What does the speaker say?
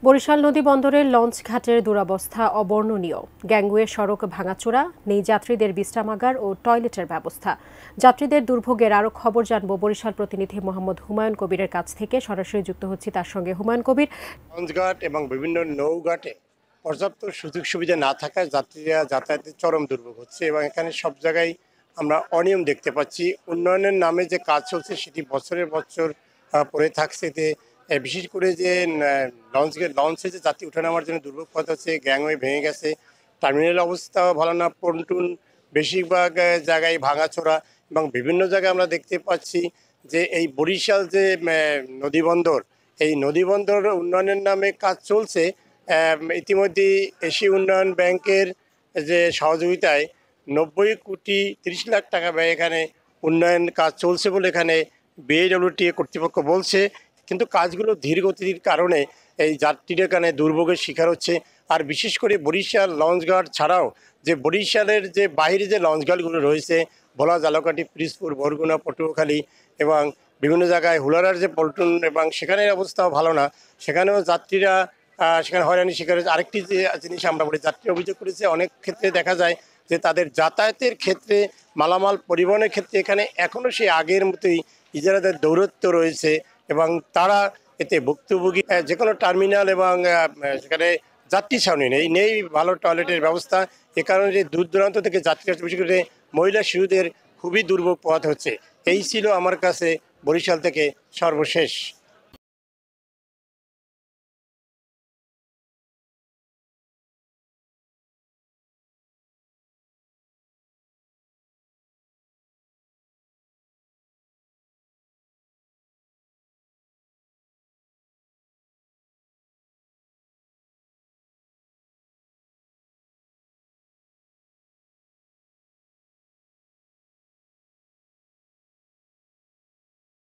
বরিশাল নদী বন্দরের লঞ্চ ঘাটের দুরবস্থা অবর্ণনীয়। গ্যাংওয়ে সড়ক ভাঙাচোরা, নেই যাত্রীদের বিশ্রামাগার ও টয়লেটের ব্যবস্থা। যাত্রীদের দুর্ভোগের আরও খবর জানব বরিশাল প্রতিনিধি মোহাম্মদ হুমায়ুন কবিরের কাছ থেকে। সরাসরি যুক্ত হচ্ছি তার সঙ্গে। হুমায়ুন কবির, লঞ্চঘাট এবং বিভিন্ন নৌঘাটে পর্যাপ্ত সুযোগ সুবিধা না থাকায় যাত্রীরা যাতায়াতে চরম দুর্ভোগ হচ্ছে এবং এখানে সব জায়গায় আমরা অনিয়ম দেখতে পাচ্ছি। উন্নয়নের নামে যে কাজ চলছে সেটি বছরের বছর পড়ে থাকছে। এতে বিশেষ করে যে লঞ্চে যে যাত্রী উঠে নামার জন্য দুর্ভোগ পথ হচ্ছে, গ্যাংওয়ে ভেঙে গেছে, টার্মিনাল অবস্থাও ভালো না, পন্টুন বেশিরভাগ জায়গায় ভাঙাচোরা এবং বিভিন্ন জায়গায় আমরা দেখতে পাচ্ছি যে এই বরিশাল যে নদীবন্দর, এই নদীবন্দর উন্নয়নের নামে কাজ চলছে। ইতিমধ্যেই এশিয়া উন্নয়ন ব্যাংকের যে সহযোগিতায় 90 কোটি 30 লাখ টাকা ব্যয় এখানে উন্নয়ন কাজ চলছে বলে এখানে বিএডব্লিউটি কর্তৃপক্ষ বলছে। কিন্তু কাজগুলো ধীর গতির কারণে এই যাত্রীরা এখানে দুর্ভোগের শিকার হচ্ছে। আর বিশেষ করে বরিশাল লঞ্চঘাট ছাড়াও যে বরিশালের যে বাইরে যে লঞ্চঘাটগুলো রয়েছে, ভোলা, জালকাঠি, পিরিজপুর, বরগুনা, পটুয়াখালী এবং বিভিন্ন জায়গায় হুলারার যে পল্টন, এবং সেখানের অবস্থাও ভালো না। সেখানেও যাত্রীরা সেখানে হয়রানির শিকার হয়েছে। আরেকটি যে জিনিস আমরা বলি, যাত্রী অভিযোগ করেছে অনেক ক্ষেত্রে দেখা যায় যে তাদের যাতায়াতের ক্ষেত্রে, মালামাল পরিবহনের ক্ষেত্রে এখানে এখনও সেই আগের মতোই ইজারাদের দৌরত্ব রয়েছে এবং তারা এতে ভুক্তভোগী। যে কোনো টার্মিনাল এবং সেখানে যাত্রী ছাউনি নেই ভালো টয়লেটের ব্যবস্থা। এ কারণে যে দূর দূরান্ত থেকে যাত্রীরা, বিশেষ করে মহিলা শিশুদের খুবই দুর্ভোগ পোহাতে হচ্ছে। এই ছিল আমার কাছে বরিশাল থেকে সর্বশেষ।